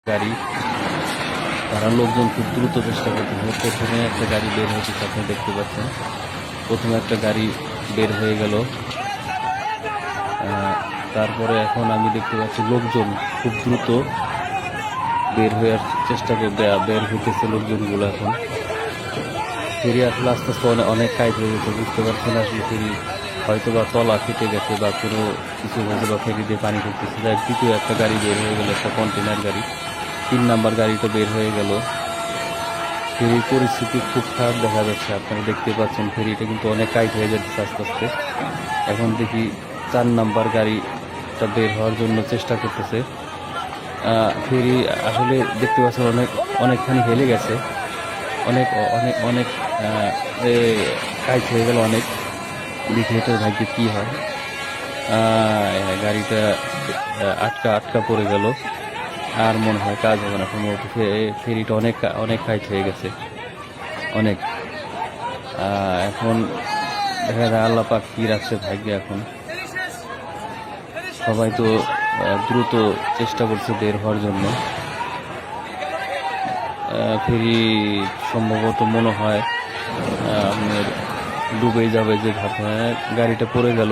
গাড়ি, তারা লোকজন খুব দ্রুত চেষ্টা করতেছে। প্রথমে একটা গাড়ি বের হয়েছে, আপনি দেখতে পাচ্ছেন। প্রথমে একটা গাড়ি বের হয়ে গেল, তারপরে এখন আমি দেখতে পাচ্ছি লোকজন খুব দ্রুত বের হয়ে চেষ্টা করবে, বের হইতেছে লোকজনগুলো। এখন ফেরি আসলে আস্তে আস্তে অনেক কাজ হয়ে গেছে, বুঝতে পারছেন। আসলে ফেরি হয়তো বা তলা কেটে গেছে বা কোনো কিছু হয়তো বা ফেরি দিয়ে পানি ঢুকতেছে। যাই দ্বিতীয় একটা গাড়ি বের হয়ে গেল, একটা কন্টেনার গাড়ি। 3 নাম্বার গাড়িটা বের হয়ে গেল। ফেরির পরিস্থিতি খুব খারাপ দেখা যাচ্ছে, আপনারা দেখতে পাচ্ছেন। ফেরিটা কিন্তু অনেক টাইট হয়ে যাচ্ছে আস্তে আস্তে। এখন দেখি 4 নাম্বার গাড়িটা বের হওয়ার জন্য চেষ্টা করতেছে। ফেরি আসলে দেখতে পাচ্ছেন অনেকখানি হেলে গেছে, অনেক অনেক অনেক টাইট হয়ে গেল অনেক। দেখি এটার ভাগ্যে কি হয়। গাড়িটা আটকা পড়ে গেল, আর মনে হয় কাজ হবে না সম্ভবত। ফেরিটা অনেক অনেক টাইট হয়ে গেছে, অনেক। এখন দেখা যায় আল্লাহ পাক কি রাখছে ভাগ্যে। এখন সবাই তো দ্রুত চেষ্টা করছে বের হওয়ার জন্য। ফেরি সম্ভবত মনে হয় আপনার ডুবে যাবে যে ভাবে। গাড়িটা পড়ে গেল।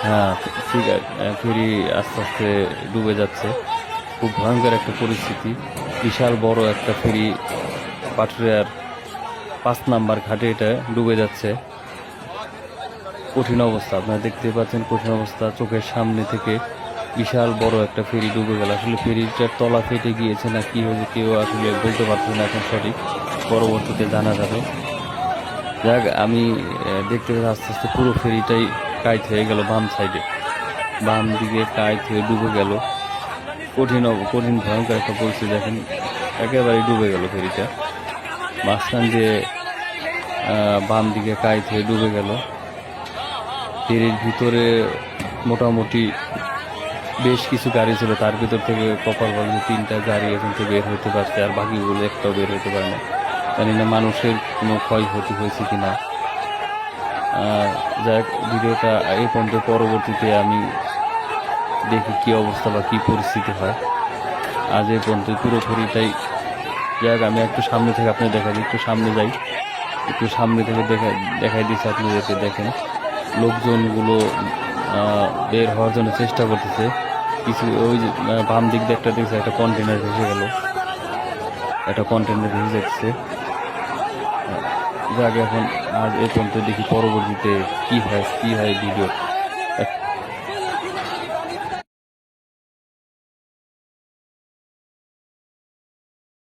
হ্যাঁ, ঠিক আছে, ফেরি আস্তে আস্তে ডুবে যাচ্ছে। খুব ভয়ঙ্কর একটা পরিস্থিতি। বিশাল বড় একটা ফেরি পাটুরিয়ার 5 নাম্বার ঘাটে এটা ডুবে যাচ্ছে। কঠিন অবস্থা, আপনারা দেখতে পাচ্ছেন, কঠিন অবস্থা। চোখের সামনে থেকে বিশাল বড় একটা ফেরি ডুবে গেল। আসলে ফেরিটার তলা ফেটে গিয়েছে না কি হয়েছে কেউ আসলে বলতে পারছে না এখন সঠিক, পরবর্তীতে জানা যাবে। যাক, আমি দেখতে পাচ্ছি আস্তে আস্তে পুরো ফেরিটাই কাইট হয়ে গেল। বাম সাইডে, বাম দিকে কাইট হয়ে ডুবে গেল। কঠিন ভয়ঙ্কর একটা পরিস্থিতি। দেখেন একেবারে ডুবে গেল ফেরিটা। মাঝখান দিয়ে বাম দিকে কাইট হয়ে ডুবে গেল। ফেরির ভিতরে মোটামুটি বেশ কিছু গাড়ি ছিল, তার ভিতর থেকে কপালভাবে 3টা গাড়ি এখান থেকে বের হতে পারছে, আর বাকিগুলো একটাও বের হতে পারে না। জানি না মানুষের কোনো ক্ষয়ক্ষতি হয়েছে কিনা। যাক, ভিডিওটা এই পর্যন্ত। পরবর্তীতে আমি দেখি কি অবস্থা বা কি পরিস্থিতি হয়। আজ এই পর্যন্ত পুরো ফেরিটাই। যাক, আমি একটু সামনে থেকে আপনি দেখা দিই, একটু সামনে যাই, একটু সামনে থেকে দেখাই দিচ্ছি আপনাদেরকে। দেখেন লোকজনগুলো বের হওয়ার জন্য চেষ্টা করতেছে। কিছু ওই যে বাম দিক দিয়ে একটা দেখছে, একটা কন্টেনার ভেসে গেল, একটা কন্টেনার ভেসে যাচ্ছে। যাক, এখন আজ এই পর্যন্ত। দেখি পরবর্তীতে কি হয় ভিডিও।